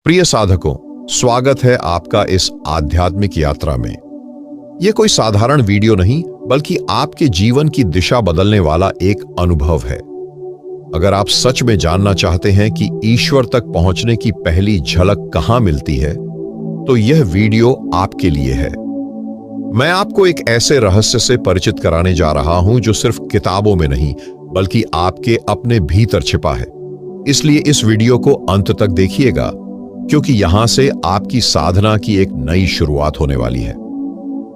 प्रिय साधकों, स्वागत है आपका इस आध्यात्मिक यात्रा में। यह कोई साधारण वीडियो नहीं, बल्कि आपके जीवन की दिशा बदलने वाला एक अनुभव है। अगर आप सच में जानना चाहते हैं कि ईश्वर तक पहुंचने की पहली झलक कहां मिलती है, तो यह वीडियो आपके लिए है। मैं आपको एक ऐसे रहस्य से परिचित कराने जा रहा हूं जो सिर्फ किताबों में नहीं, बल्कि आपके अपने भीतर छिपा है। इसलिए इस वीडियो को अंत तक देखिएगा, क्योंकि यहां से आपकी साधना की एक नई शुरुआत होने वाली है।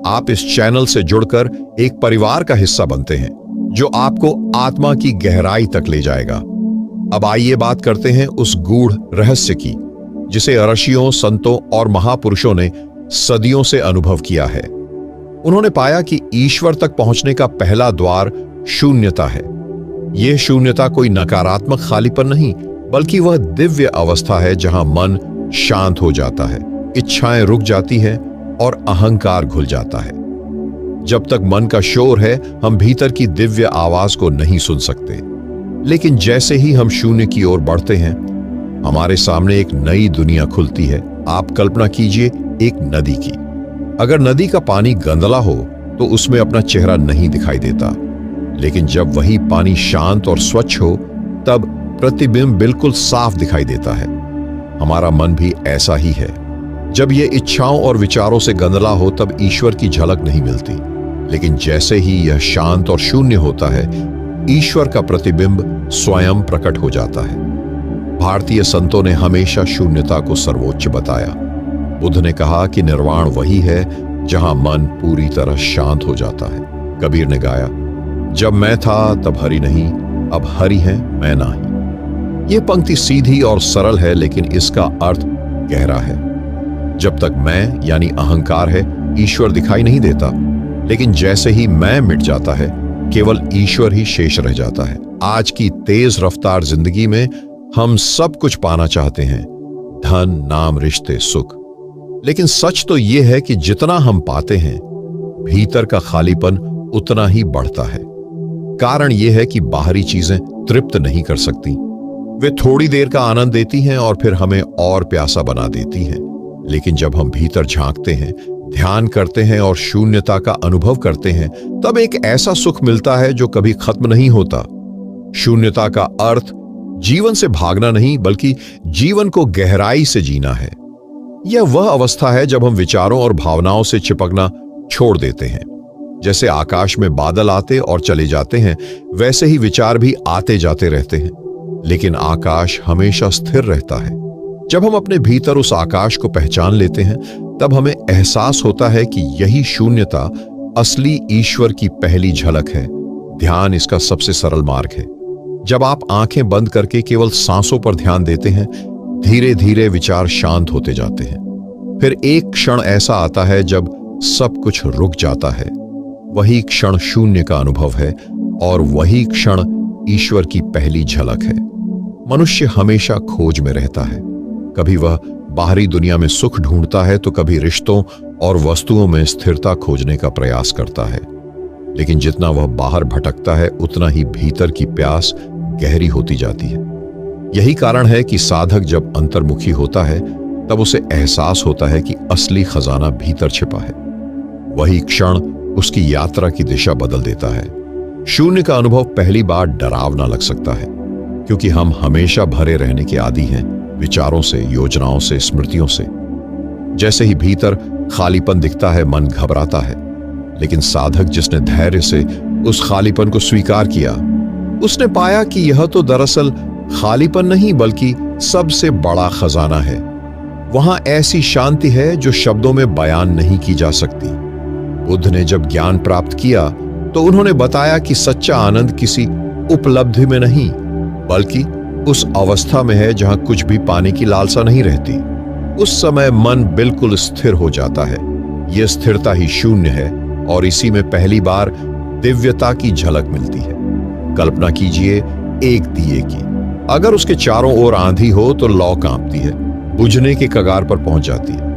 आप इस चैनल से जुड़कर एक परिवार का हिस्सा बनते हैं, जो आपको आत्मा की गहराई तक ले जाएगा। अब आइए बात करते हैं उस गूढ़ रहस्य की, जिसे ऋषियों, संतों और महापुरुषों ने सदियों से अनुभव किया है। उन्होंने पाया कि ईश्वर तक पहुंचने का पहला द्वार शून्यता है। यह शून्यता कोई नकारात्मक खालीपन नहीं, बल्कि वह दिव्य अवस्था है जहां मन शांत हो जाता है, इच्छाएं रुक जाती हैं और अहंकार घुल जाता है। जब तक मन का शोर है, हम भीतर की दिव्य आवाज को नहीं सुन सकते। लेकिन जैसे ही हम शून्य की ओर बढ़ते हैं, हमारे सामने एक नई दुनिया खुलती है। आप कल्पना कीजिए एक नदी की। अगर नदी का पानी गंदला हो तो उसमें अपना चेहरा नहीं दिखाई देता, लेकिन जब वही पानी शांत और स्वच्छ हो, तब प्रतिबिंब बिल्कुल साफ दिखाई देता है। हमारा मन भी ऐसा ही है। जब यह इच्छाओं और विचारों से गंदला हो, तब ईश्वर की झलक नहीं मिलती। लेकिन जैसे ही यह शांत और शून्य होता है, ईश्वर का प्रतिबिंब स्वयं प्रकट हो जाता है। भारतीय संतों ने हमेशा शून्यता को सर्वोच्च बताया। बुद्ध ने कहा कि निर्वाण वही है जहां मन पूरी तरह शांत हो जाता है। कबीर ने गाया, जब मैं था तब हरि नहीं, अब हरि है मैं नहीं। यह पंक्ति सीधी और सरल है, लेकिन इसका अर्थ गहरा है। जब तक मैं यानी अहंकार है, ईश्वर दिखाई नहीं देता। लेकिन जैसे ही मैं मिट जाता है, केवल ईश्वर ही शेष रह जाता है। आज की तेज रफ्तार जिंदगी में हम सब कुछ पाना चाहते हैं, धन, नाम, रिश्ते, सुख। लेकिन सच तो यह है कि जितना हम पाते हैं, भीतर का खालीपन उतना ही बढ़ता है। कारण यह है कि बाहरी चीजें तृप्त नहीं कर सकती। वे थोड़ी देर का आनंद देती हैं और फिर हमें और प्यासा बना देती हैं। लेकिन जब हम भीतर झांकते हैं, ध्यान करते हैं और शून्यता का अनुभव करते हैं, तब एक ऐसा सुख मिलता है जो कभी खत्म नहीं होता। शून्यता का अर्थ जीवन से भागना नहीं, बल्कि जीवन को गहराई से जीना है। यह वह अवस्था है जब हम विचारों और भावनाओं से चिपकना छोड़ देते हैं। जैसे आकाश में बादल आते और चले जाते हैं, वैसे ही विचार भी आते जाते रहते हैं, लेकिन आकाश हमेशा स्थिर रहता है। जब हम अपने भीतर उस आकाश को पहचान लेते हैं, तब हमें एहसास होता है कि यही शून्यता असली ईश्वर की पहली झलक है। ध्यान इसका सबसे सरल मार्ग है। जब आप आंखें बंद करके केवल सांसों पर ध्यान देते हैं, धीरे धीरे विचार शांत होते जाते हैं। फिर एक क्षण ऐसा आता है जब सब कुछ रुक जाता है। वही क्षण शून्य का अनुभव है, और वही क्षण ईश्वर की पहली झलक है। मनुष्य हमेशा खोज में रहता है। कभी वह बाहरी दुनिया में सुख ढूंढता है, तो कभी रिश्तों और वस्तुओं में स्थिरता खोजने का प्रयास करता है। लेकिन जितना वह बाहर भटकता है, उतना ही भीतर की प्यास गहरी होती जाती है। यही कारण है कि साधक जब अंतर्मुखी होता है, तब उसे एहसास होता है कि असली खजाना भीतर छिपा है। वही क्षण उसकी यात्रा की दिशा बदल देता है। शून्य का अनुभव पहली बार डरावना लग सकता है, क्योंकि हम हमेशा भरे रहने के आदी हैं, विचारों से, योजनाओं से, स्मृतियों से। जैसे ही भीतर खालीपन दिखता है, मन घबराता है। लेकिन साधक जिसने धैर्य से उस खालीपन को स्वीकार किया, उसने पाया कि यह तो दरअसल खालीपन नहीं, बल्कि सबसे बड़ा खजाना है। वहां ऐसी शांति है जो शब्दों में बयान नहीं की जा सकती। बुद्ध ने जब ज्ञान प्राप्त किया, तो उन्होंने बताया कि सच्चा आनंद किसी उपलब्धि में नहीं, बल्कि उस अवस्था में है जहां कुछ भी पाने की लालसा नहीं रहती। उस समय मन बिल्कुल स्थिर हो जाता है। यह स्थिरता ही शून्य है, और इसी में पहली बार दिव्यता की झलक मिलती है। कल्पना कीजिए एक दिए की। अगर उसके चारों ओर आंधी हो तो लौ कांपती है, बुझने के कगार पर पहुंच जाती है।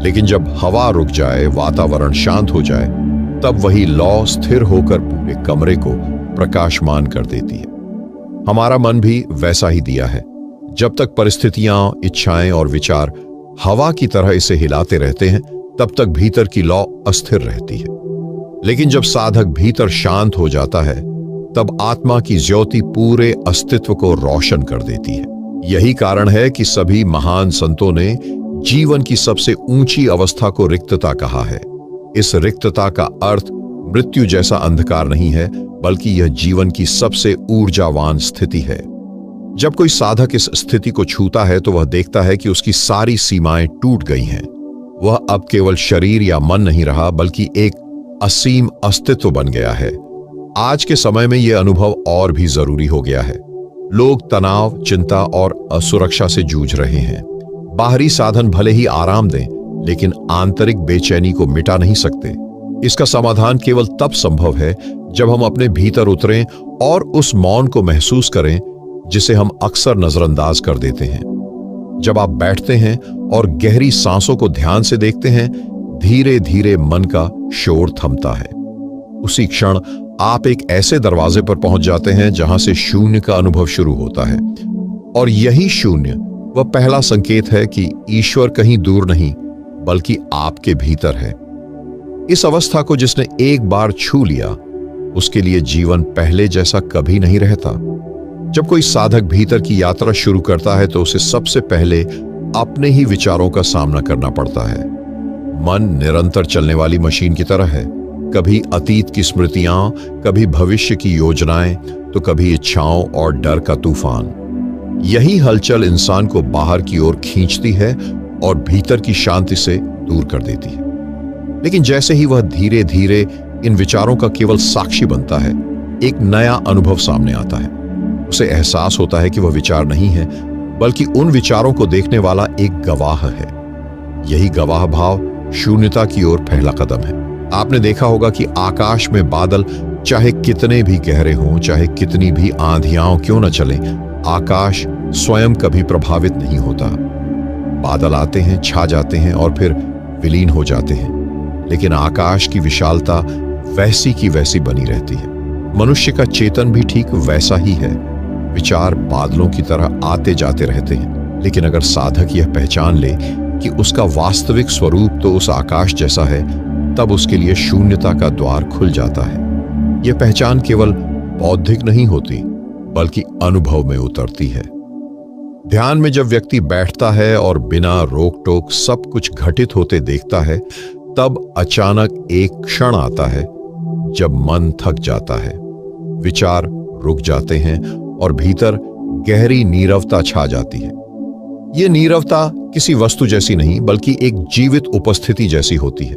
लेकिन जब हवा रुक जाए, वातावरण शांत हो जाए, तब वही लौ स्थिर होकर पूरे कमरे को प्रकाशमान कर देती है। हमारा मन भी वैसा ही दिया है। जब तक परिस्थितियां, इच्छाएं और विचार हवा की तरह इसे हिलाते रहते हैं, तब तक भीतर की लौ अस्थिर रहती है। लेकिन जब साधक भीतर शांत हो जाता है, तब आत्मा की ज्योति पूरे अस्तित्व को रोशन कर देती है। यही कारण है कि सभी महान संतों ने जीवन की सबसे ऊंची अवस्था को रिक्तता कहा है। इस रिक्तता का अर्थ मृत्यु जैसा अंधकार नहीं है, बल्कि यह जीवन की सबसे ऊर्जावान स्थिति है। जब कोई साधक इस स्थिति को छूता है तो वह देखता है कि उसकी सारी सीमाएं टूट गई हैं। वह अब केवल शरीर या मन नहीं रहा, बल्कि एक असीम अस्तित्व बन गया है। आज के समय में यह अनुभव और भी जरूरी हो गया है। लोग तनाव, चिंता और असुरक्षा से जूझ रहे हैं। बाहरी साधन भले ही आराम दें, लेकिन आंतरिक बेचैनी को मिटा नहीं सकते। इसका समाधान केवल तब संभव है जब हम अपने भीतर उतरें और उस मौन को महसूस करें जिसे हम अक्सर नजरअंदाज कर देते हैं। जब आप बैठते हैं और गहरी सांसों को ध्यान से देखते हैं, धीरे धीरे मन का शोर थमता है। उसी क्षण आप एक ऐसे दरवाजे पर पहुंच जाते हैं जहां से शून्य का अनुभव शुरू होता है। और यही शून्य वह पहला संकेत है कि ईश्वर कहीं दूर नहीं, बल्कि आपके भीतर है। इस अवस्था को जिसने एक बार छू लिया, उसके लिए जीवन पहले जैसा कभी नहीं रहता। जब कोई साधक भीतर की यात्रा शुरू करता है तो उसे सबसे पहले अपने ही विचारों का सामना करना पड़ता है। मन निरंतर चलने वाली मशीन की तरह है। कभी अतीत की स्मृतियां, कभी भविष्य की योजनाएं, तो कभी इच्छाओं और डर का तूफान। यही हलचल इंसान को बाहर की ओर खींचती है और भीतर की शांति से दूर कर देती है। लेकिन जैसे ही वह धीरे धीरे इन विचारों का केवल साक्षी बनता है, एक नया अनुभव सामने आता है। उसे एहसास होता है कि वह विचार नहीं है, बल्कि उन विचारों को देखने वाला एक गवाह है। यही गवाह भाव शून्यता की ओर पहला कदम है। आपने देखा होगा कि आकाश में बादल चाहे कितने भी गहरे हों, चाहे कितनी भी आंधियां क्यों न चलें, आकाश स्वयं कभी प्रभावित नहीं होता। बादल आते हैं, छा जाते हैं और फिर विलीन हो जाते हैं, लेकिन आकाश की विशालता वैसी की वैसी बनी रहती है। मनुष्य का चेतन भी ठीक वैसा ही है। विचार बादलों की तरह आते जाते रहते हैं, लेकिन अगर साधक यह पहचान ले कि उसका वास्तविक स्वरूप तो उस आकाश जैसा है, तब उसके लिए शून्यता का द्वार खुल जाता है। यह पहचान केवल बौद्धिक नहीं होती, बल्कि अनुभव में उतरती है। ध्यान में जब व्यक्ति बैठता है और बिना रोक टोक सब कुछ घटित होते देखता है, तब अचानक एक क्षण आता है जब मन थक जाता है, विचार रुक जाते हैं और भीतर गहरी नीरवता छा जाती है। यह नीरवता किसी वस्तु जैसी नहीं, बल्कि एक जीवित उपस्थिति जैसी होती है।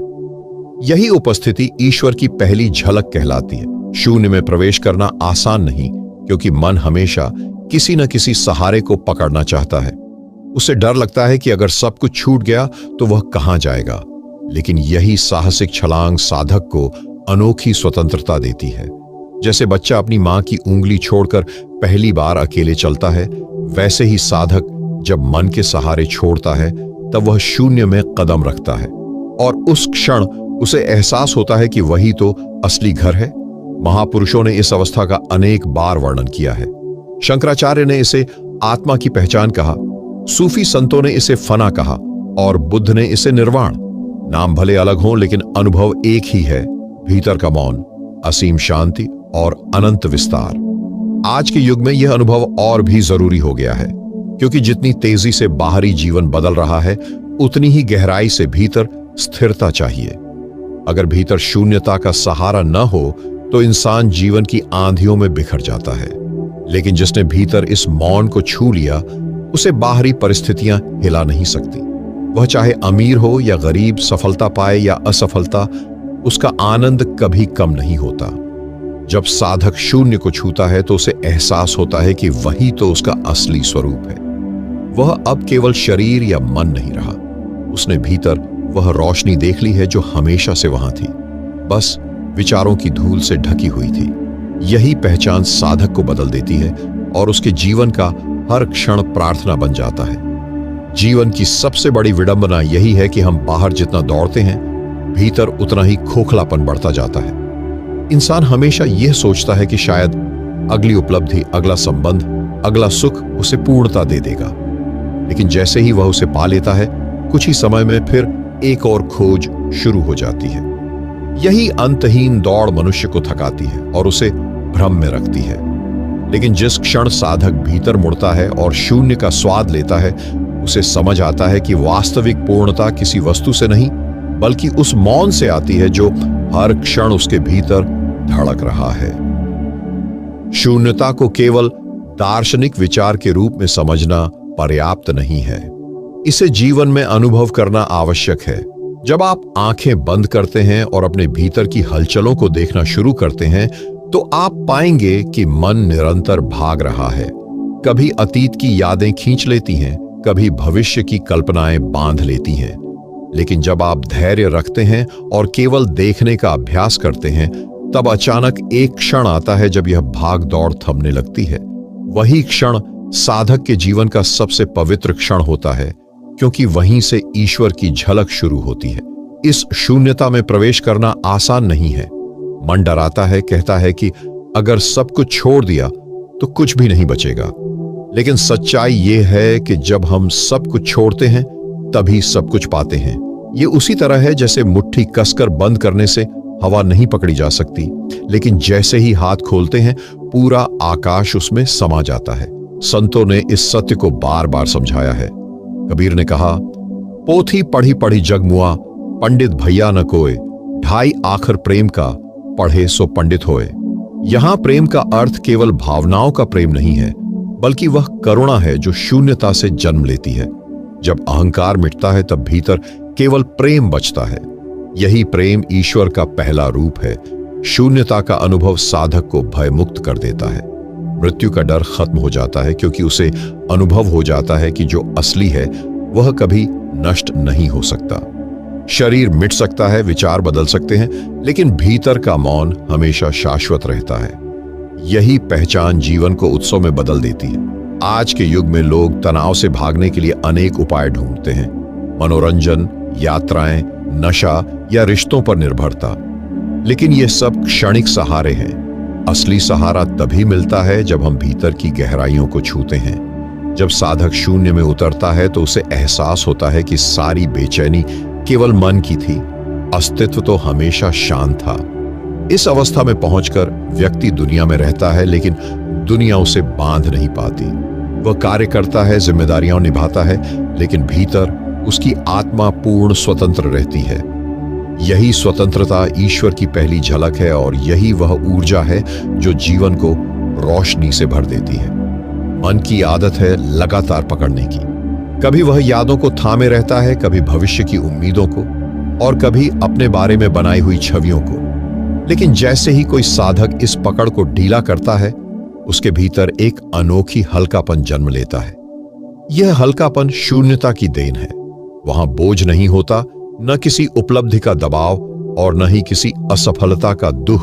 यही उपस्थिति ईश्वर की पहली झलक कहलाती है। शून्य में प्रवेश करना आसान नहीं, क्योंकि मन हमेशा किसी न किसी सहारे को पकड़ना चाहता है। उसे डर लगता है कि अगर सब कुछ छूट गया तो वह कहां जाएगा। लेकिन यही साहसिक छलांग साधक को अनोखी स्वतंत्रता देती है। जैसे बच्चा अपनी मां की उंगली छोड़कर पहली बार अकेले चलता है, वैसे ही साधक जब मन के सहारे छोड़ता है, तब वह शून्य में कदम रखता है और उस क्षण उसे एहसास होता है कि वही तो असली घर है। महापुरुषों ने इस अवस्था का अनेक बार वर्णन किया है। शंकराचार्य ने इसे आत्मा की पहचान कहा, सूफी संतों ने इसे फना कहा और बुद्ध ने इसे निर्वाण। नाम भले अलग हों, लेकिन अनुभव एक ही है, भीतर का मौन, असीम शांति और अनंत विस्तार। आज के युग में यह अनुभव और भी जरूरी हो गया है, क्योंकि जितनी तेजी से बाहरी जीवन बदल रहा है, उतनी ही गहराई से भीतर स्थिरता चाहिए। अगर भीतर शून्यता का सहारा न हो तो इंसान जीवन की आंधियों में बिखर जाता है। लेकिन जिसने भीतर इस मौन को छू लिया, उसे बाहरी परिस्थितियां हिला नहीं सकती। वह चाहे अमीर हो या गरीब, सफलता पाए या असफलता, उसका आनंद कभी कम नहीं होता। जब साधक शून्य को छूता है तो उसे एहसास होता है कि वही तो उसका असली स्वरूप है। वह अब केवल शरीर या मन नहीं रहा, उसने भीतर वह रोशनी देख ली है जो हमेशा से वहां थी, बस विचारों की धूल से ढकी हुई थी। यही पहचान साधक को बदल देती है और उसके जीवन का हर क्षण प्रार्थना बन जाता है। जीवन की सबसे बड़ी विडंबना यही है कि हम बाहर जितना दौड़ते हैं, भीतर उतना ही खोखलापन बढ़ता जाता है। इंसान हमेशा यह सोचता है कि शायद अगली उपलब्धि, अगला संबंध, अगला सुख उसे पूर्णता दे देगा। लेकिन जैसे ही वह उसे पा लेता है, कुछ ही समय में फिर एक और खोज शुरू हो जाती है। यही अंतहीन दौड़ मनुष्य को थकाती है और उसे भ्रम में रखती है। लेकिन जिस क्षण साधक भीतर मुड़ता है और शून्य का स्वाद लेता है, उसे समझ आता है कि वास्तविक पूर्णता किसी वस्तु से नहीं, बल्कि उस मौन से आती है जो हर क्षण उसके भीतर धड़क रहा है। शून्यता को केवल दार्शनिक विचार के रूप में समझना पर्याप्त नहीं है, इसे जीवन में अनुभव करना आवश्यक है। जब आप आंखें बंद करते हैं और अपने भीतर की हलचलों को देखना शुरू करते हैं, तो आप पाएंगे कि मन निरंतर भाग रहा है। कभी अतीत की यादें खींच लेती हैं, कभी भविष्य की कल्पनाएं बांध लेती हैं। लेकिन जब आप धैर्य रखते हैं और केवल देखने का अभ्यास करते हैं, तब अचानक एक क्षण आता है जब यह भाग दौड़ थमने लगती है। वही क्षण साधक के जीवन का सबसे पवित्र क्षण होता है, क्योंकि वहीं से ईश्वर की झलक शुरू होती है। इस शून्यता में प्रवेश करना आसान नहीं है। मन डराता है, कहता है कि अगर सब कुछ छोड़ दिया तो कुछ भी नहीं बचेगा। लेकिन सच्चाई यह है कि जब हम सब कुछ छोड़ते हैं, तभी सब कुछ पाते हैं। ये उसी तरह है जैसे मुट्ठी कसकर बंद करने से हवा नहीं पकड़ी जा सकती, लेकिन जैसे ही हाथ खोलते हैं, पूरा आकाश उसमें समा जाता है। संतों ने इस सत्य को बार बार समझाया है। कबीर ने कहा, पोथी पढ़ी पढ़ी जग मुआ, पंडित भैया न कोय, ढाई आखर प्रेम का, पढ़े सो पंडित होए। यहां प्रेम का अर्थ केवल भावनाओं का प्रेम नहीं है, बल्कि वह करुणा है जो शून्यता से जन्म लेती है। जब अहंकार मिटता है, तब भीतर केवल प्रेम बचता है। यही प्रेम ईश्वर का पहला रूप है। शून्यता का अनुभव साधक को भयमुक्त कर देता है। मृत्यु का डर खत्म हो जाता है, क्योंकि उसे अनुभव हो जाता है कि जो असली है वह कभी नष्ट नहीं हो सकता। शरीर मिट सकता है, विचार बदल सकते हैं, लेकिन भीतर का मौन हमेशा शाश्वत रहता है। यही पहचान जीवन को उत्सव में बदल देती है। आज के युग में लोग तनाव से भागने के लिए अनेक उपाय ढूंढते हैं। मनोरंजन, यात्राएं, नशा या रिश्तों पर निर्भरता। लेकिन ये सब क्षणिक सहारे हैं। असली सहारा तभी मिलता है जब हम भीतर की गहराइयों को छूते हैं। जब साधक शून्य में उतरता है, तो उसे एहसास होता है कि सारी बेचैनी केवल मन की थी, अस्तित्व तो हमेशा शांत था। इस अवस्था में पहुंचकर व्यक्ति दुनिया में रहता है, लेकिन दुनिया उसे बांध नहीं पाती। वह कार्य करता है, जिम्मेदारियां निभाता है, लेकिन भीतर उसकी आत्मा पूर्ण स्वतंत्र रहती है। यही स्वतंत्रता ईश्वर की पहली झलक है, और यही वह ऊर्जा है जो जीवन को रोशनी से भर देती है। मन की आदत है लगातार पकड़ने की। कभी वह यादों को थामे रहता है, कभी भविष्य की उम्मीदों को, और कभी अपने बारे में बनाई हुई छवियों को। लेकिन जैसे ही कोई साधक इस पकड़ को ढीला करता है, उसके भीतर एक अनोखी हल्कापन जन्म लेता है। यह हल्कापन शून्यता की देन है। वहां बोझ नहीं होता, न किसी उपलब्धि का दबाव और न ही किसी असफलता का दुख।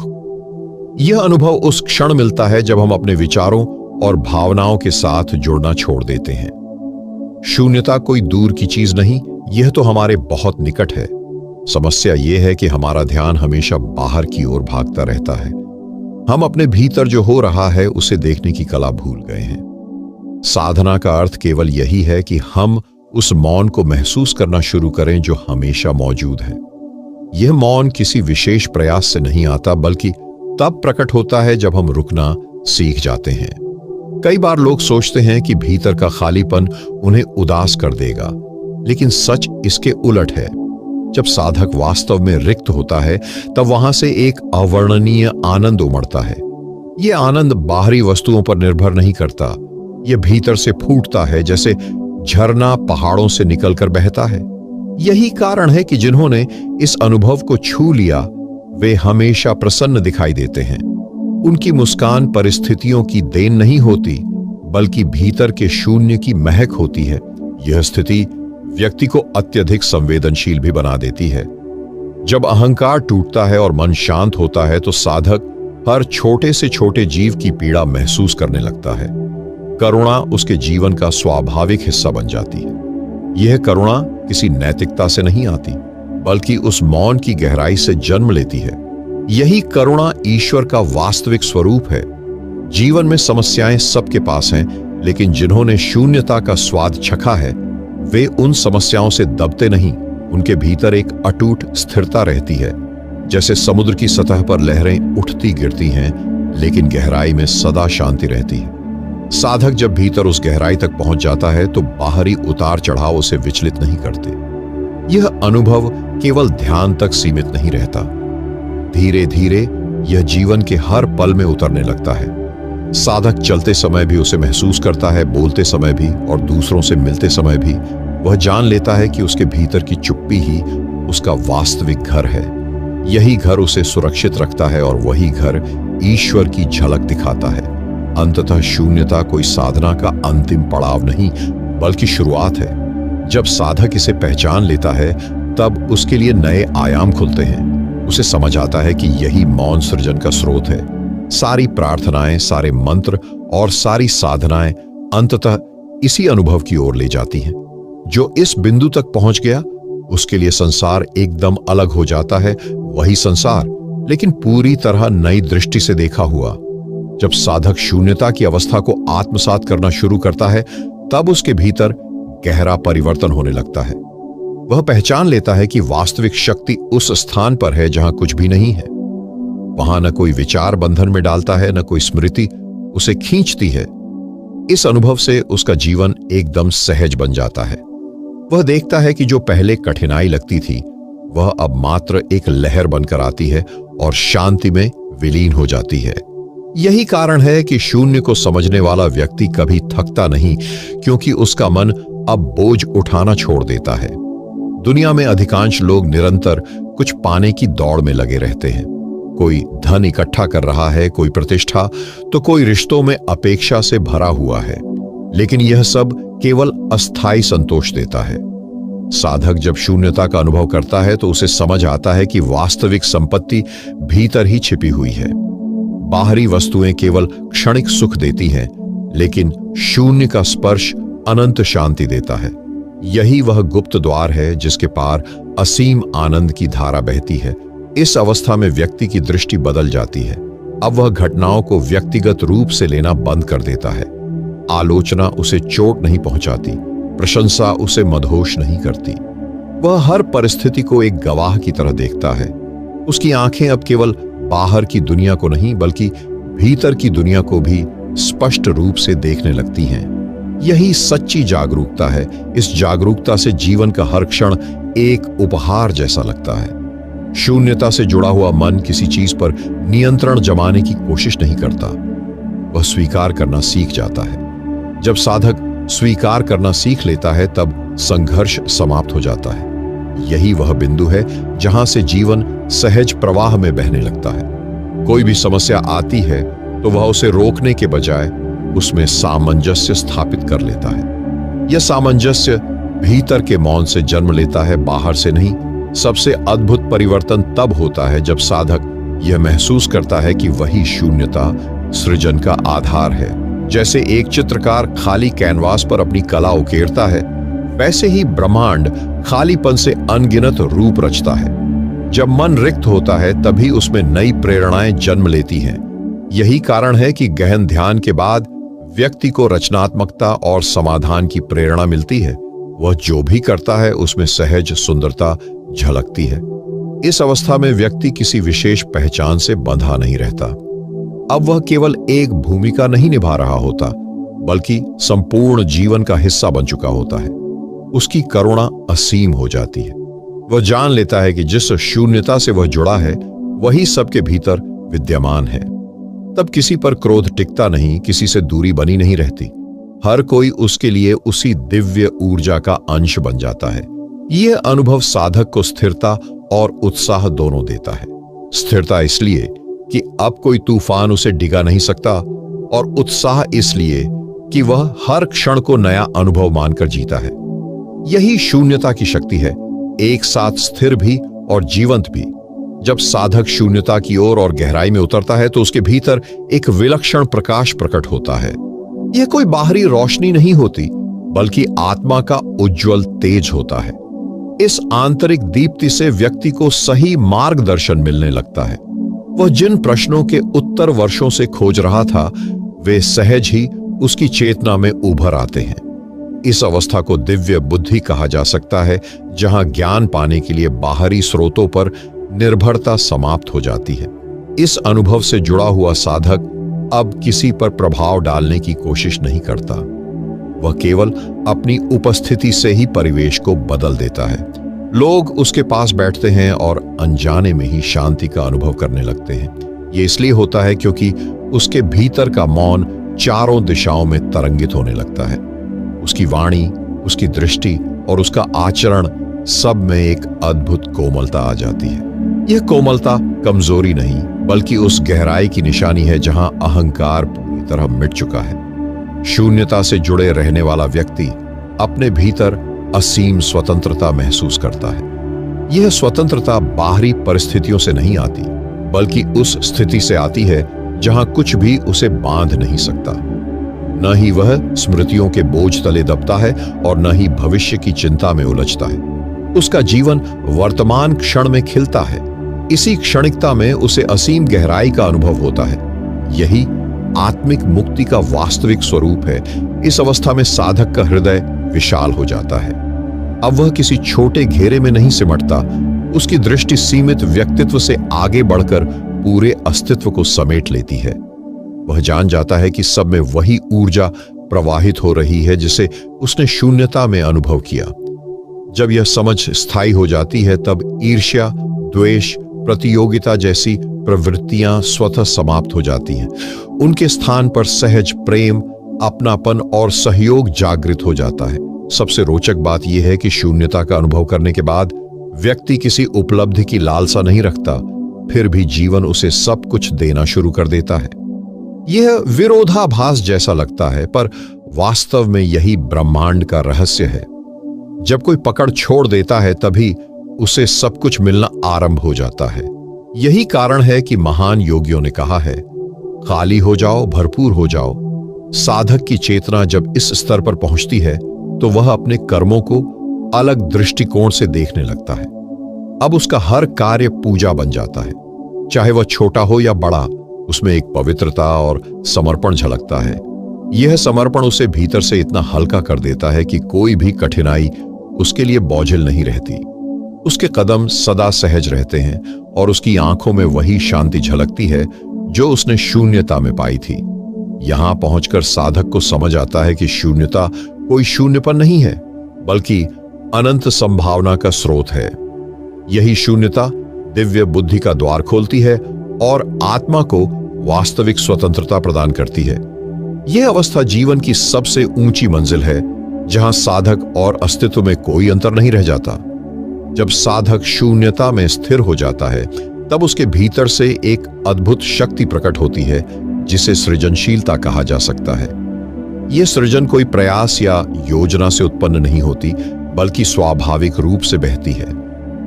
यह अनुभव उस क्षण मिलता है जब हम अपने विचारों और भावनाओं के साथ जुड़ना छोड़ देते हैं। शून्यता कोई दूर की चीज नहीं, यह तो हमारे बहुत निकट है। समस्या यह है कि हमारा ध्यान हमेशा बाहर की ओर भागता रहता है। हम अपने भीतर जो हो रहा है उसे देखने की कला भूल गए हैं। साधना का अर्थ केवल यही है कि हम उस मौन को महसूस करना शुरू करें जो हमेशा मौजूद है। यह मौन किसी विशेष प्रयास से नहीं आता, बल्कि तब प्रकट होता है जब हम रुकना सीख जाते हैं। कई बार लोग सोचते हैं कि भीतर का खालीपन उन्हें उदास कर देगा, लेकिन सच इसके उलट है। जब साधक वास्तव में रिक्त होता है, तब वहां से एक अवर्णनीय आनंद उमड़ता है। यह आनंद बाहरी वस्तुओं पर निर्भर नहीं करता, यह भीतर से फूटता है, जैसे झरना पहाड़ों से निकलकर बहता है। यही कारण है कि जिन्होंने इस अनुभव को छू लिया, वे हमेशा प्रसन्न दिखाई देते हैं। उनकी मुस्कान परिस्थितियों की देन नहीं होती, बल्कि भीतर के शून्य की महक होती है। यह स्थिति व्यक्ति को अत्यधिक संवेदनशील भी बना देती है। जब अहंकार टूटता है और मन शांत होता है, तो साधक हर छोटे से छोटे जीव की पीड़ा महसूस करने लगता है। करुणा उसके जीवन का स्वाभाविक हिस्सा बन जाती है। यह करुणा किसी नैतिकता से नहीं आती, बल्कि उस मौन की गहराई से जन्म लेती है। यही करुणा ईश्वर का वास्तविक स्वरूप है। जीवन में समस्याएं सबके पास हैं, लेकिन जिन्होंने शून्यता का स्वाद चखा है वे उन समस्याओं से दबते नहीं। उनके भीतर एक अटूट स्थिरता रहती है। जैसे समुद्र की सतह पर लहरें उठती गिरती हैं, लेकिन गहराई में सदा शांति रहती है। साधक जब भीतर उस गहराई तक पहुंच जाता है तो बाहरी उतार चढ़ाव उसे विचलित नहीं करते। यह अनुभव केवल ध्यान तक सीमित नहीं रहता, धीरे धीरे यह जीवन के हर पल में उतरने लगता है। साधक चलते समय भी उसे महसूस करता है, बोलते समय भी और दूसरों से मिलते समय भी। वह जान लेता है कि उसके भीतर की चुप्पी ही उसका वास्तविक घर है। यही घर उसे सुरक्षित रखता है और वही घर ईश्वर की झलक दिखाता है। अंततः शून्यता कोई साधना का अंतिम पड़ाव नहीं, बल्कि शुरुआत है। जब साधक इसे पहचान लेता है तब उसके लिए नए आयाम खुलते हैं। उसे समझ आता है कि यही मौन सृजन का स्रोत है। सारी प्रार्थनाएं, सारे मंत्र और सारी साधनाएं अंततः इसी अनुभव की ओर ले जाती हैं। जो इस बिंदु तक पहुंच गया उसके लिए संसार एकदम अलग हो जाता है। वही संसार, लेकिन पूरी तरह नई दृष्टि से देखा हुआ। जब साधक शून्यता की अवस्था को आत्मसात करना शुरू करता है तब उसके भीतर गहरा परिवर्तन होने लगता है। वह पहचान लेता है कि वास्तविक शक्ति उस स्थान पर है जहां कुछ भी नहीं है। वहां न कोई विचार बंधन में डालता है, न कोई स्मृति उसे खींचती है। इस अनुभव से उसका जीवन एकदम सहज बन जाता है। वह देखता है कि जो पहले कठिनाई लगती थी वह अब मात्र एक लहर बनकर आती है और शांति में विलीन हो जाती है। यही कारण है कि शून्य को समझने वाला व्यक्ति कभी थकता नहीं, क्योंकि उसका मन अब बोझ उठाना छोड़ देता है। दुनिया में अधिकांश लोग निरंतर कुछ पाने की दौड़ में लगे रहते हैं। कोई धन इकट्ठा कर रहा है, कोई प्रतिष्ठा, तो कोई रिश्तों में अपेक्षा से भरा हुआ है। लेकिन यह सब केवल अस्थायी संतोष देता है। साधक जब शून्यता का अनुभव करता है तो उसे समझ आता है कि वास्तविक संपत्ति भीतर ही छिपी हुई है। बाहरी वस्तुएं केवल क्षणिक सुख देती हैं, लेकिन शून्य का स्पर्श अनंत शांति देता है। यही वह गुप्त द्वार है जिसके पार असीम आनंद की धारा बहती है। इस अवस्था में व्यक्ति की दृष्टि बदल जाती है। अब वह घटनाओं को व्यक्तिगत रूप से लेना बंद कर देता है। आलोचना उसे चोट नहीं पहुंचाती, प्रशंसा उसे मदहोश नहीं करती। वह हर परिस्थिति को एक गवाह की तरह देखता है। उसकी आंखें अब केवल बाहर की दुनिया को नहीं बल्कि भीतर की दुनिया को भी स्पष्ट रूप से देखने लगती हैं। यही सच्ची जागरूकता है। इस जागरूकता से जीवन का हर क्षण एक उपहार जैसा लगता है। शून्यता से जुड़ा हुआ मन किसी चीज पर नियंत्रण जमाने की कोशिश नहीं करता, वह स्वीकार करना सीख जाता है। जब साधक स्वीकार करना सीख लेता है तब संघर्ष समाप्त हो जाता है। यही वह बिंदु है जहां से जीवन सहज प्रवाह में बहने लगता है। कोई भी समस्या आती है तो वह उसे रोकने के बजाय उसमें सामंजस्य स्थापित कर लेता है। यह सामंजस्य भीतर के मौन से जन्म लेता है, बाहर से नहीं। सबसे अद्भुत परिवर्तन तब होता है जब साधक यह महसूस करता है कि वही शून्यता सृजन का आधार है। जैसे एक चित्रकार खाली कैनवास पर अपनी कला उकेरता है, वैसे ही ब्रह्मांड खालीपन से अनगिनत रूप रचता है। जब मन रिक्त होता है तभी उसमें नई प्रेरणाएं जन्म लेती हैं। यही कारण है कि गहन ध्यान के बाद व्यक्ति को रचनात्मकता और समाधान की प्रेरणा मिलती है। वह जो भी करता है उसमें सहज सुंदरता झलकती है। इस अवस्था में व्यक्ति किसी विशेष पहचान से बंधा नहीं रहता। अब वह केवल एक भूमिका नहीं निभा रहा होता, बल्कि संपूर्ण जीवन का हिस्सा बन चुका होता है। उसकी करुणा असीम हो जाती है। वह जान लेता है कि जिस शून्यता से वह जुड़ा है वही सबके भीतर विद्यमान है। तब किसी पर क्रोध टिकता नहीं, किसी से दूरी बनी नहीं रहती। हर कोई उसके लिए उसी दिव्य ऊर्जा का अंश बन जाता है। यह अनुभव साधक को स्थिरता और उत्साह दोनों देता है। स्थिरता इसलिए कि अब कोई तूफान उसे डिगा नहीं सकता, और उत्साह इसलिए कि वह हर क्षण को नया अनुभव मानकर जीता है। यही शून्यता की शक्ति है, एक साथ स्थिर भी और जीवंत भी। जब साधक शून्यता की ओर और गहराई में उतरता है तो उसके भीतर एक विलक्षण प्रकाश प्रकट होता है। यह कोई बाहरी रोशनी नहीं होती, बल्कि आत्मा का उज्जवल तेज होता है। इस आंतरिक दीप्ति से व्यक्ति को सही मार्गदर्शन मिलने लगता है। वह जिन प्रश्नों के उत्तर वर्षों से खोज रहा था वे सहज ही उसकी चेतना में उभर आते हैं। इस अवस्था को दिव्य बुद्धि कहा जा सकता है, जहां ज्ञान पाने के लिए बाहरी स्रोतों पर निर्भरता समाप्त हो जाती है। इस अनुभव से जुड़ा हुआ साधक अब किसी पर प्रभाव डालने की कोशिश नहीं करता। वह केवल अपनी उपस्थिति से ही परिवेश को बदल देता है। लोग उसके पास बैठते हैं और अनजाने में ही शांति का अनुभव करने लगते हैं। ये इसलिए होता है क्योंकि उसके भीतर का मौन चारों दिशाओं में तरंगित होने लगता है। उसकी वाणी, उसकी दृष्टि और उसका आचरण सब में एक अद्भुत कोमलता आ जाती है। यह कोमलता कमजोरी नहीं, बल्कि उस गहराई की निशानी है जहां अहंकार पूरी तरह मिट चुका है। शून्यता से जुड़े रहने वाला व्यक्ति अपने भीतर असीम स्वतंत्रता महसूस करता है। यह स्वतंत्रता बाहरी परिस्थितियों से नहीं आती, बल्कि उस स्थिति से आती है जहां कुछ भी उसे बांध नहीं सकता। न ही वह स्मृतियों के बोझ तले दबता है और न ही भविष्य की चिंता में उलझता है। उसका जीवन वर्तमान क्षण में खिलता है। इसी क्षणिकता में उसे असीम गहराई का अनुभव होता है। यही आत्मिक मुक्ति का वास्तविक स्वरूप है। इस अवस्था में साधक का हृदय विशाल हो जाता है। अब वह किसी छोटे घेरे में नहीं सिमटता। उसकी दृष्टि सीमित व्यक्तित्व से आगे बढ़कर पूरे अस्तित्व को समेट लेती है। वह जान जाता है कि सब में वही ऊर्जा प्रवाहित हो रही है जिसे उसने शून्यता में अनुभव किया। जब यह समझ स्थायी हो जाती है, तब ईर्ष्या, द्वेष, प्रतियोगिता जैसी प्रवृत्तियां स्वतः समाप्त हो जाती हैं। उनके स्थान पर सहज प्रेम, अपनापन और सहयोग जागृत हो जाता है। सबसे रोचक बात यह है कि शून्यता का अनुभव करने के बाद व्यक्ति किसी उपलब्धि की लालसा नहीं रखता, फिर भी जीवन उसे सब कुछ देना शुरू कर देता है। यह विरोधाभास जैसा लगता है, पर वास्तव में यही ब्रह्मांड का रहस्य है। जब कोई पकड़ छोड़ देता है, तभी उसे सब कुछ मिलना आरंभ हो जाता है। यही कारण है कि महान योगियों ने कहा है, खाली हो जाओ, भरपूर हो जाओ। साधक की चेतना जब इस स्तर पर पहुंचती है, तो वह अपने कर्मों को अलग दृष्टिकोण से देखने लगता है। अब उसका हर कार्य पूजा बन जाता है, चाहे वह छोटा हो या बड़ा। उसमें एक पवित्रता और समर्पण झलकता है। यह समर्पण उसे भीतर से इतना हल्का कर देता है कि कोई भी कठिनाई उसके लिए बोझिल नहीं रहती। उसके कदम सदा सहज रहते हैं और उसकी आंखों में वही शांति झलकती है जो उसने शून्यता में पाई थी। यहां पहुंचकर साधक को समझ आता है कि शून्यता कोई शून्यपन नहीं है, बल्कि अनंत संभावना का स्रोत है। यही शून्यता दिव्य बुद्धि का द्वार खोलती है और आत्मा को वास्तविक स्वतंत्रता प्रदान करती है। यह अवस्था जीवन की सबसे ऊंची मंजिल है, जहां साधक और अस्तित्व में कोई अंतर नहीं रह जाता। जब साधक शून्यता में स्थिर हो जाता है, तब उसके भीतर से एक अद्भुत शक्ति प्रकट होती है, जिसे सृजनशीलता कहा जा सकता है। यह सृजन कोई प्रयास या योजना से उत्पन्न नहीं होती, बल्कि स्वाभाविक रूप से बहती है।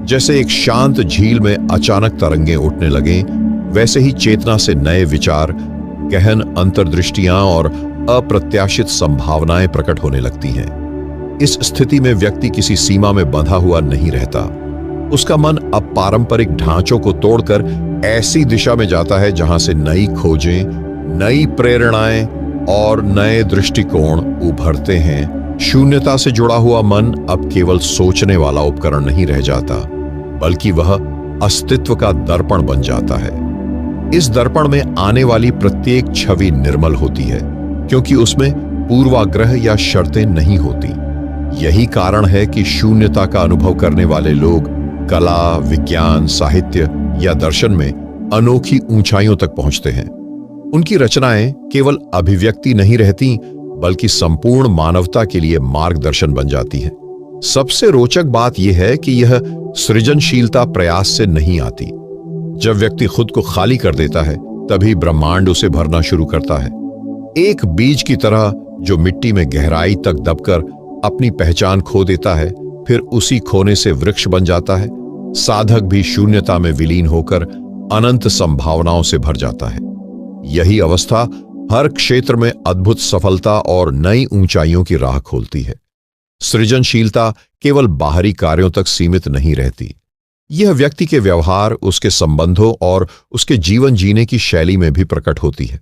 जैसे एक शांत झील में अचानक तरंगें उठने लगें, वैसे ही चेतना से नए विचार, गहन अंतर्दृष्टियां और अप्रत्याशित संभावनाएं प्रकट होने लगती हैं। इस स्थिति में व्यक्ति किसी सीमा में बंधा हुआ नहीं रहता। उसका मन अब पारंपरिक ढांचों को तोड़कर ऐसी दिशा में जाता है जहां से नई खोजें, नई प्रेरणाएं और नए दृष्टिकोण उभरते हैं। शून्यता से जुड़ा हुआ मन अब केवल सोचने वाला उपकरण नहीं रह जाता, बल्कि वह अस्तित्व का दर्पण बन जाता है। इस दर्पण में आने वाली प्रत्येक छवि निर्मल होती है, क्योंकि उसमें पूर्वाग्रह या शर्तें नहीं होती। यही कारण है कि शून्यता का अनुभव करने वाले लोग कला, विज्ञान, साहित्य या दर्शन में अनोखी ऊंचाइयों तक पहुंचते हैं। उनकी रचनाएं केवल अभिव्यक्ति नहीं रहती, बल्कि संपूर्ण मानवता के लिए मार्गदर्शन बन जाती है। सबसे रोचक बात यह है कि यह सृजनशीलता प्रयास से नहीं आती। जब व्यक्ति खुद को खाली कर देता है, तभी ब्रह्मांड उसे भरना शुरू करता है। एक बीज की तरह जो मिट्टी में गहराई तक दबकर अपनी पहचान खो देता है, फिर उसी खोने से वृक्ष बन जाता है। साधक भी शून्यता में विलीन होकर अनंत संभावनाओं से भर जाता है। यही अवस्था हर क्षेत्र में अद्भुत सफलता और नई ऊंचाइयों की राह खोलती है। सृजनशीलता केवल बाहरी कार्यों तक सीमित नहीं रहती। यह व्यक्ति के व्यवहार, उसके संबंधों और उसके जीवन जीने की शैली में भी प्रकट होती है।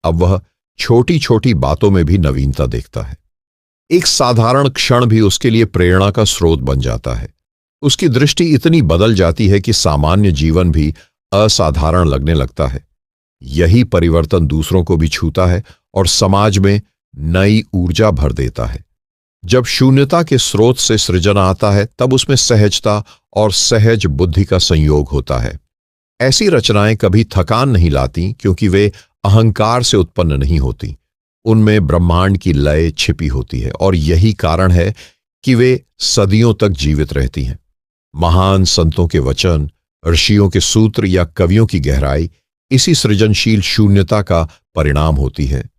अब वह छोटी छोटी बातों में भी नवीनता देखता है। एक साधारण क्षण भी उसके लिए प्रेरणा का स्रोत बन जाता है। उसकी दृष्टि इतनी बदल जाती है कि सामान्य जीवन भी असाधारण लगने लगता है। यही परिवर्तन दूसरों को भी छूता है और समाज में नई ऊर्जा भर देता है। जब शून्यता के स्रोत से सृजन आता है, तब उसमें सहजता और सहज बुद्धि का संयोग होता है। ऐसी रचनाएं कभी थकान नहीं लाती, क्योंकि वे अहंकार से उत्पन्न नहीं होती। उनमें ब्रह्मांड की लय छिपी होती है और यही कारण है कि वे सदियों तक जीवित रहती हैं। महान संतों के वचन, ऋषियों के सूत्र या कवियों की गहराई इसी सृजनशील शून्यता का परिणाम होती है।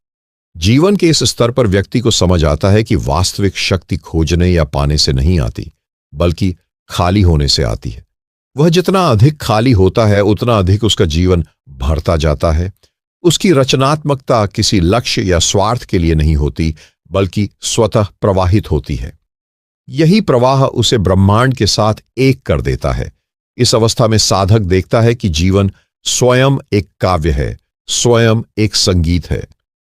जीवन के इस स्तर पर व्यक्ति को समझ आता है कि वास्तविक शक्ति खोजने या पाने से नहीं आती, बल्कि खाली होने से आती है। वह जितना अधिक खाली होता है, उतना अधिक उसका जीवन भरता जाता है। उसकी रचनात्मकता किसी लक्ष्य या स्वार्थ के लिए नहीं होती, बल्कि स्वतः प्रवाहित होती है। यही प्रवाह उसे ब्रह्मांड के साथ एक कर देता है। इस अवस्था में साधक देखता है कि जीवन स्वयं एक काव्य है, स्वयं एक संगीत है।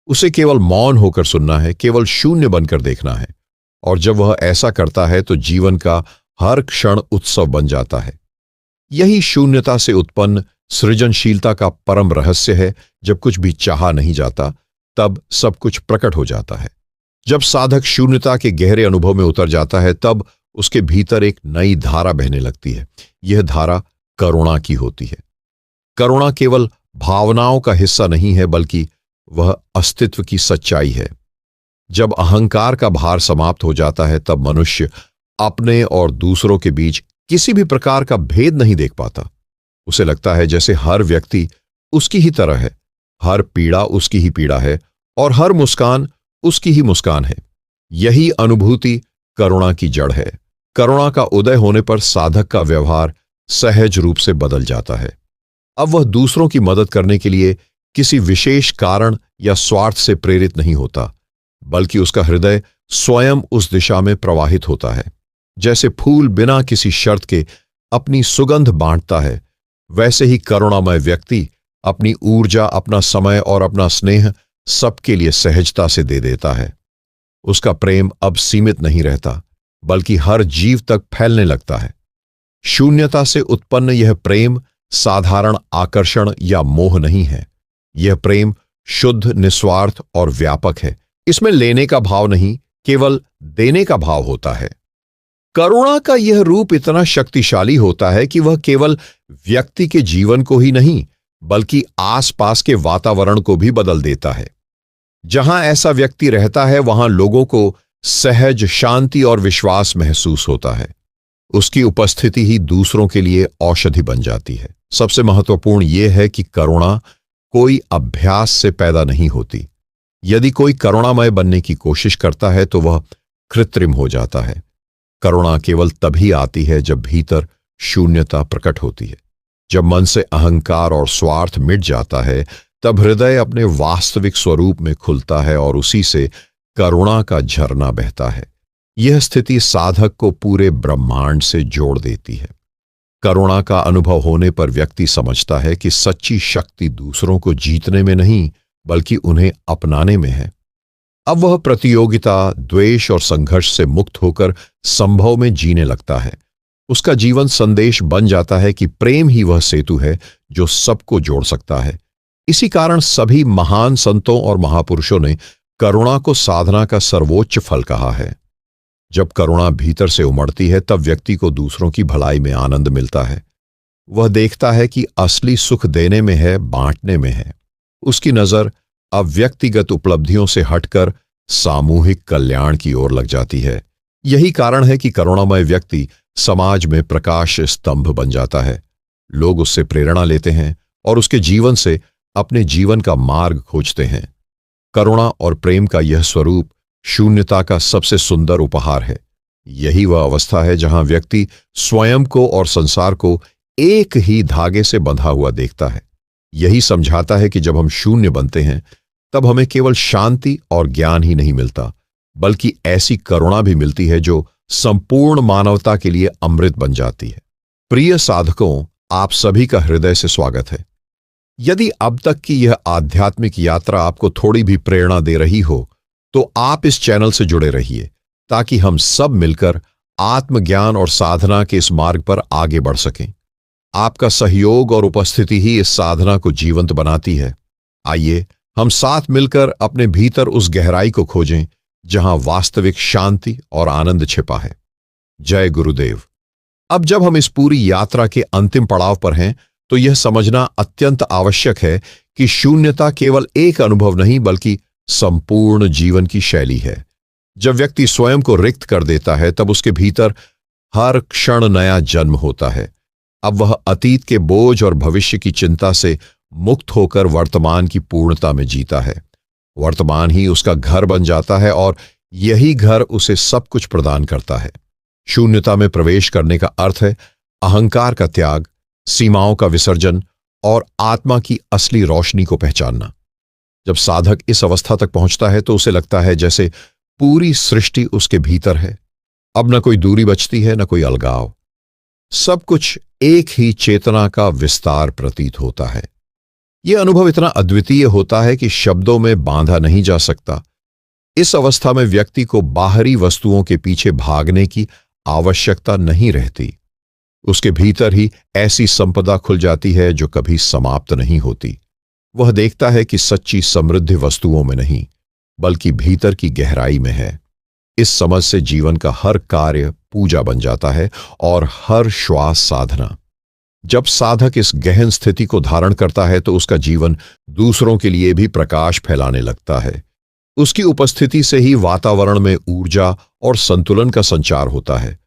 उसे केवल मौन होकर सुनना है, केवल शून्य बनकर देखना है। और जब वह ऐसा करता है तो जीवन का हर क्षण उत्सव बन जाता है। यही शून्यता से उत्पन्न सृजनशीलता का परम रहस्य है। जब कुछ भी चाहा नहीं जाता, तब सब कुछ प्रकट हो जाता है। जब साधक शून्यता के गहरे अनुभव में उतर जाता है, तब उसके भीतर एक नई धारा बहने लगती है। यह धारा करुणा की होती है। करुणा केवल भावनाओं का हिस्सा नहीं है, बल्कि वह अस्तित्व की सच्चाई है। जब अहंकार का भार समाप्त हो जाता है, तब मनुष्य अपने और दूसरों के बीच किसी भी प्रकार का भेद नहीं देख पाता। उसे लगता है जैसे हर व्यक्ति उसकी ही तरह है, हर पीड़ा उसकी ही पीड़ा है और हर मुस्कान उसकी ही मुस्कान है। यही अनुभूति करुणा की जड़ है। करुणा का उदय होने पर साधक का व्यवहार सहज रूप से बदल जाता है। अब वह दूसरों की मदद करने के लिए किसी विशेष कारण या स्वार्थ से प्रेरित नहीं होता, बल्कि उसका हृदय स्वयं उस दिशा में प्रवाहित होता है। जैसे फूल बिना किसी शर्त के अपनी सुगंध बांटता है, वैसे ही करुणामय व्यक्ति अपनी ऊर्जा, अपना समय और अपना स्नेह सबके लिए सहजता से दे देता है। उसका प्रेम अब सीमित नहीं रहता, बल्कि हर जीव तक फैलने लगता है। शून्यता से उत्पन्न यह प्रेम साधारण आकर्षण या मोह नहीं है। यह प्रेम शुद्ध, निस्वार्थ और व्यापक है। इसमें लेने का भाव नहीं, केवल देने का भाव होता है। करुणा का यह रूप इतना शक्तिशाली होता है कि वह केवल व्यक्ति के जीवन को ही नहीं, बल्कि आसपास के वातावरण को भी बदल देता है। जहां ऐसा व्यक्ति रहता है, वहां लोगों को सहज शांति और विश्वास महसूस होता है। उसकी उपस्थिति ही दूसरों के लिए औषधि बन जाती है। सबसे महत्वपूर्ण यह है कि करुणा कोई अभ्यास से पैदा नहीं होती। यदि कोई करुणामय बनने की कोशिश करता है, तो वह कृत्रिम हो जाता है। करुणा केवल तभी आती है जब भीतर शून्यता प्रकट होती है। जब मन से अहंकार और स्वार्थ मिट जाता है, तब हृदय अपने वास्तविक स्वरूप में खुलता है और उसी से करुणा का झरना बहता है। यह स्थिति साधक को पूरे ब्रह्मांड से जोड़ देती है। करुणा का अनुभव होने पर व्यक्ति समझता है कि सच्ची शक्ति दूसरों को जीतने में नहीं, बल्कि उन्हें अपनाने में है। अब वह प्रतियोगिता, द्वेष और संघर्ष से मुक्त होकर संभव में जीने लगता है। उसका जीवन संदेश बन जाता है कि प्रेम ही वह सेतु है जो सबको जोड़ सकता है। इसी कारण सभी महान संतों और महापुरुषों ने करुणा को साधना का सर्वोच्च फल कहा है। जब करुणा भीतर से उमड़ती है, तब व्यक्ति को दूसरों की भलाई में आनंद मिलता है। वह देखता है कि असली सुख देने में है, बांटने में है। उसकी नजर अब व्यक्तिगत उपलब्धियों से हटकर सामूहिक कल्याण की ओर लग जाती है। यही कारण है कि करुणामय व्यक्ति समाज में प्रकाश स्तंभ बन जाता है। लोग उससे प्रेरणा लेते हैं और उसके जीवन से अपने जीवन का मार्ग खोजते हैं। करुणा और प्रेम का यह स्वरूप शून्यता का सबसे सुंदर उपहार है। यही वह अवस्था है जहां व्यक्ति स्वयं को और संसार को एक ही धागे से बंधा हुआ देखता है। यही समझाता है कि जब हम शून्य बनते हैं, तब हमें केवल शांति और ज्ञान ही नहीं मिलता, बल्कि ऐसी करुणा भी मिलती है जो संपूर्ण मानवता के लिए अमृत बन जाती है। प्रिय साधकों, आप सभी का हृदय से स्वागत है। यदि अब तक की यह आध्यात्मिक यात्रा आपको थोड़ी भी प्रेरणा दे रही हो, तो आप इस चैनल से जुड़े रहिए ताकि हम सब मिलकर आत्मज्ञान और साधना के इस मार्ग पर आगे बढ़ सकें। आपका सहयोग और उपस्थिति ही इस साधना को जीवंत बनाती है। आइए हम साथ मिलकर अपने भीतर उस गहराई को खोजें जहां वास्तविक शांति और आनंद छिपा है। जय गुरुदेव। अब जब हम इस पूरी यात्रा के अंतिम पड़ाव पर हैं, तो यह समझना अत्यंत आवश्यक है कि शून्यता केवल एक अनुभव नहीं बल्कि संपूर्ण जीवन की शैली है। जब व्यक्ति स्वयं को रिक्त कर देता है, तब उसके भीतर हर क्षण नया जन्म होता है। अब वह अतीत के बोझ और भविष्य की चिंता से मुक्त होकर वर्तमान की पूर्णता में जीता है। वर्तमान ही उसका घर बन जाता है और यही घर उसे सब कुछ प्रदान करता है। शून्यता में प्रवेश करने का अर्थ है अहंकार का त्याग, सीमाओं का विसर्जन और आत्मा की असली रोशनी को पहचानना। जब साधक इस अवस्था तक पहुंचता है तो उसे लगता है जैसे पूरी सृष्टि उसके भीतर है। अब न कोई दूरी बचती है, न कोई अलगाव। सब कुछ एक ही चेतना का विस्तार प्रतीत होता है। यह अनुभव इतना अद्वितीय होता है कि शब्दों में बांधा नहीं जा सकता। इस अवस्था में व्यक्ति को बाहरी वस्तुओं के पीछे भागने की आवश्यकता नहीं रहती। उसके भीतर ही ऐसी संपदा खुल जाती है जो कभी समाप्त नहीं होती। वह देखता है कि सच्ची समृद्धि वस्तुओं में नहीं बल्कि भीतर की गहराई में है। इस समझ से जीवन का हर कार्य पूजा बन जाता है और हर श्वास साधना। जब साधक इस गहन स्थिति को धारण करता है तो उसका जीवन दूसरों के लिए भी प्रकाश फैलाने लगता है। उसकी उपस्थिति से ही वातावरण में ऊर्जा और संतुलन का संचार होता है।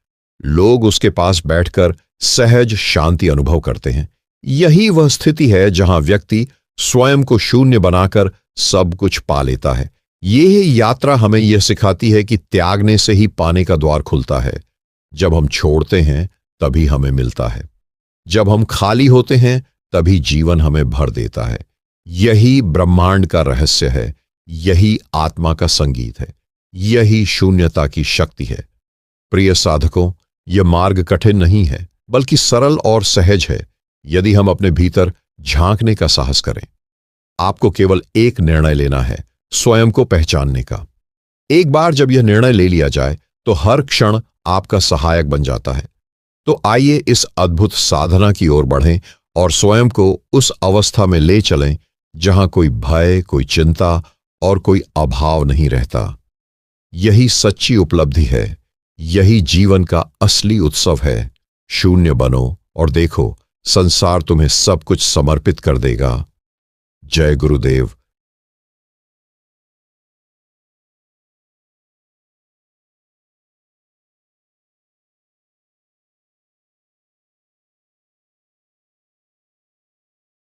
लोग उसके पास बैठकर सहज शांति अनुभव करते हैं। यही वह स्थिति है जहां व्यक्ति स्वयं को शून्य बनाकर सब कुछ पा लेता है। यह यात्रा हमें यह सिखाती है कि त्यागने से ही पाने का द्वार खुलता है। जब हम छोड़ते हैं तभी हमें मिलता है। जब हम खाली होते हैं तभी जीवन हमें भर देता है। यही ब्रह्मांड का रहस्य है, यही आत्मा का संगीत है, यही शून्यता की शक्ति है। प्रिय साधकों, यह मार्ग कठिन नहीं है बल्कि सरल और सहज है यदि हम अपने भीतर झांकने का साहस करें। आपको केवल एक निर्णय लेना है, स्वयं को पहचानने का। एक बार जब यह निर्णय ले लिया जाए तो हर क्षण आपका सहायक बन जाता है। तो आइए इस अद्भुत साधना की ओर बढ़ें और स्वयं को उस अवस्था में ले चलें जहां कोई भय, कोई चिंता और कोई अभाव नहीं रहता। यही सच्ची उपलब्धि है, यही जीवन का असली उत्सव है। शून्य बनो और देखो, संसार तुम्हें सब कुछ समर्पित कर देगा। जय गुरुदेव।